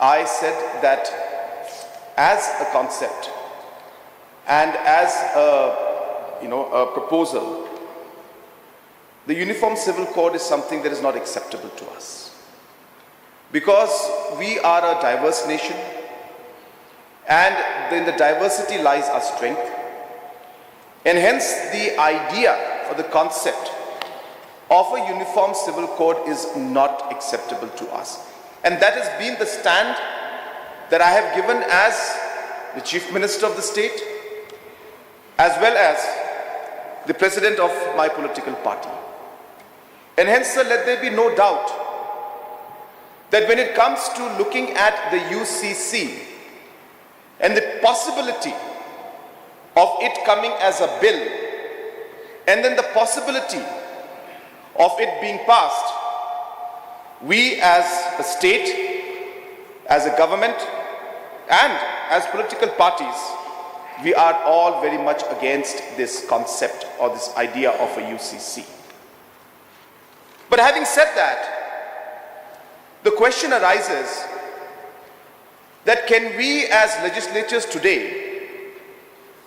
I said that as a concept and as a proposal, the Uniform Civil Code is something that is not acceptable to us. Because we are a diverse nation, and in the diversity lies our strength. And hence the idea or the concept of a Uniform Civil Code is not acceptable to us. And that has been the stand that I have given as the Chief Minister of the state, as well as the President of my political party. And hence, sir, let there be no doubt that when it comes to looking at the UCC and the possibility of it coming as a bill, and then the possibility of it being passed, we as a state, as a government, and as political parties, we are all very much against this concept or this idea of a UCC. But having said that, the question arises that can we as legislators today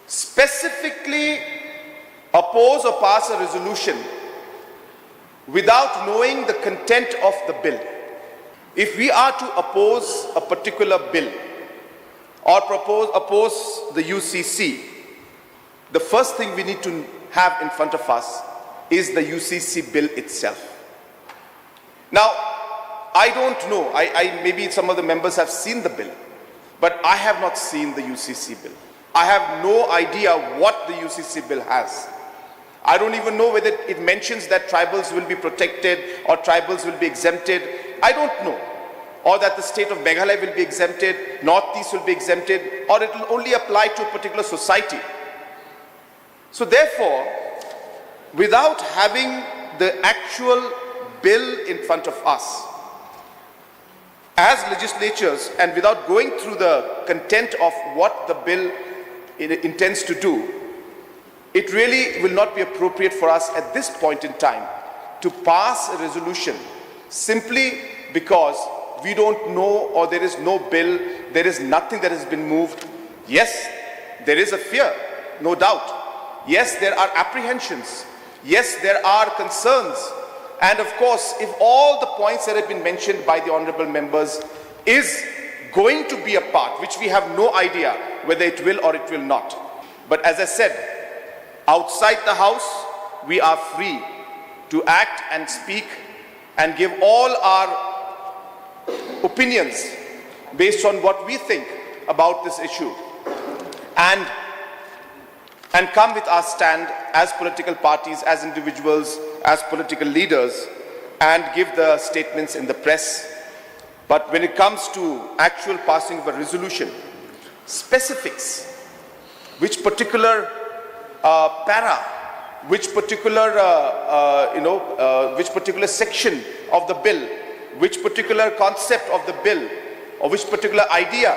specifically oppose or pass a resolution without knowing the content of the bill? If we are to oppose a particular bill or oppose the UCC, the first thing we need to have in front of us is the UCC bill itself. Now, I don't know, maybe some of the members have seen the bill, but I have not seen the UCC bill. I have no idea what the UCC bill has. I don't even know whether it mentions that tribals will be protected or tribals will be exempted. I don't know. Or that the state of Meghalaya will be exempted, Northeast will be exempted, or it will only apply to a particular society. So therefore, without having the actual bill in front of us, as legislatures, and without going through the content of what the bill intends to do, it really will not be appropriate for us at this point in time to pass a resolution simply because we don't know, or there is no bill, there is nothing that has been moved. Yes, there is a fear, no doubt. Yes, there are apprehensions. Yes, there are concerns. And of course, if all the points that have been mentioned by the honorable members is going to be a part, which we have no idea whether it will or it will not. But as I said, outside the house, we are free to act and speak and give all our opinions based on what we think about this issue, and come with our stand as political parties, as individuals, as political leaders, and give the statements in the press. But when it comes to actual passing of a resolution, specifics, which particular para, which particular section of the bill, which particular concept of the bill, or which particular idea,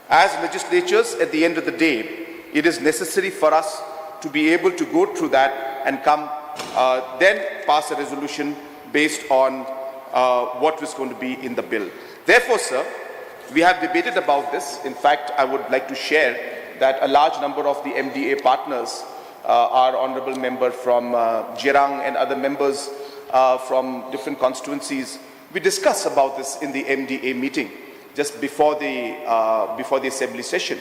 as legislatures, at the end of the day, it is necessary for us to be able to go through that and come then pass a resolution based on what was going to be in the bill. Therefore, sir, we have debated about this. In fact, I would like to share that a large number of the MDA partners, our honorable member from Pdiang and other members from different constituencies, we discussed about this in the MDA meeting just before the assembly session.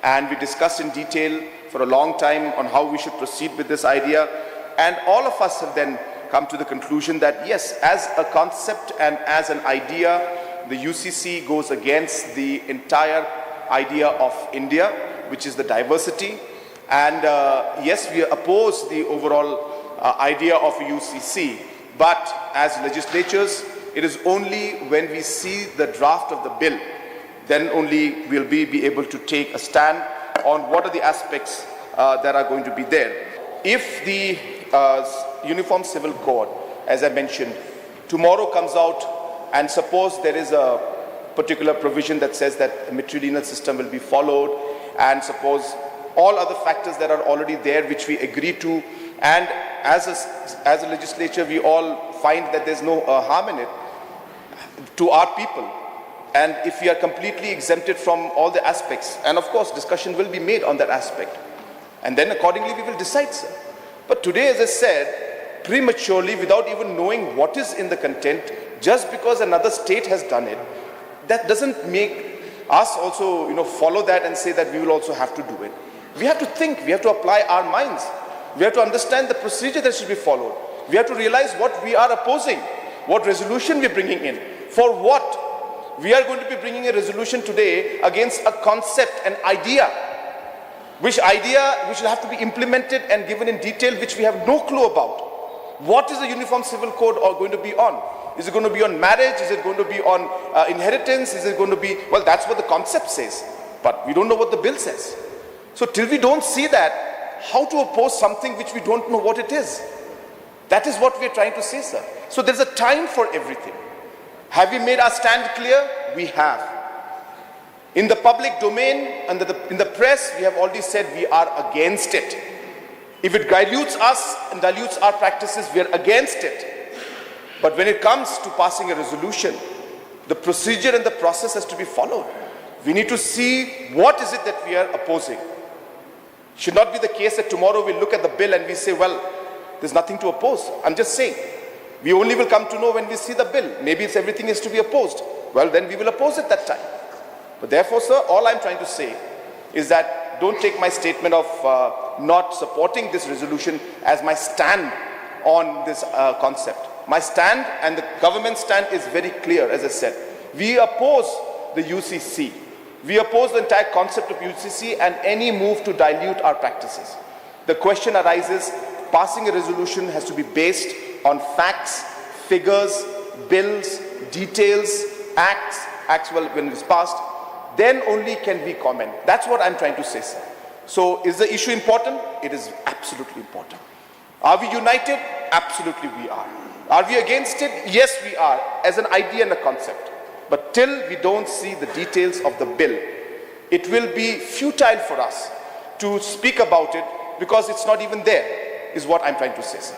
And we discussed in detail for a long time on how we should proceed with this idea. And all of us have then come to the conclusion that yes, as a concept and as an idea, the UCC goes against the entire idea of India, which is the diversity. And yes, we oppose the overall idea of a UCC. But as legislatures, it is only when we see the draft of the bill, then only will we be able to take a stand on what are the aspects that are going to be there. If the Uniform Civil Code, as I mentioned, tomorrow comes out, and suppose there is a particular provision that says that a matrilineal system will be followed, and suppose all other factors that are already there which we agree to, and as a legislature we all find that there's no harm in it to our people, and if we are completely exempted from all the aspects, and of course discussion will be made on that aspect, and then accordingly we will decide, sir. But today, as I said, prematurely, without even knowing what is in the content, just because another state has done it, that doesn't make us also, follow that and say that we will also have to do it. We have to think, we have to apply our minds. We have to understand the procedure that should be followed. We have to realize what we are opposing, what resolution we are bringing in, for what. We are going to be bringing a resolution today against a concept, an idea, which will have to be implemented and given in detail, which we have no clue about. What is the Uniform Civil Code going to be on? Is it going to be on marriage? Is it going to be on inheritance? Is it going to be, well, that's what the concept says, but we don't know what the bill says. So till we don't see that, how to oppose something which we don't know what it is? That is what we are trying to say, sir. So there's a time for everything. Have we made our stand clear? We have. In the public domain and in the press, we have already said we are against it. If it dilutes us and dilutes our practices, we are against it. But when it comes to passing a resolution, the procedure and the process has to be followed. We need to see what is it that we are opposing. It should not be the case that tomorrow we look at the bill and we say, well, there's nothing to oppose. I'm just saying, we only will come to know when we see the bill. Maybe it's everything is to be opposed. Well, then we will oppose it that time. But therefore, sir, all I'm trying to say is that don't take my statement of not supporting this resolution as my stand on this concept. My stand and the government stand is very clear, as I said. We oppose the UCC. We oppose the entire concept of UCC and any move to dilute our practices. The question arises, passing a resolution has to be based on facts, figures, bills, details, acts when it is passed. Then only can we comment. That's what I'm trying to say, sir. So is the issue important? It is absolutely important. Are we united? Absolutely we are. Are we against it? Yes, we are, as an idea and a concept. But till we don't see the details of the bill, it will be futile for us to speak about it because it's not even there, is what I'm trying to say, sir.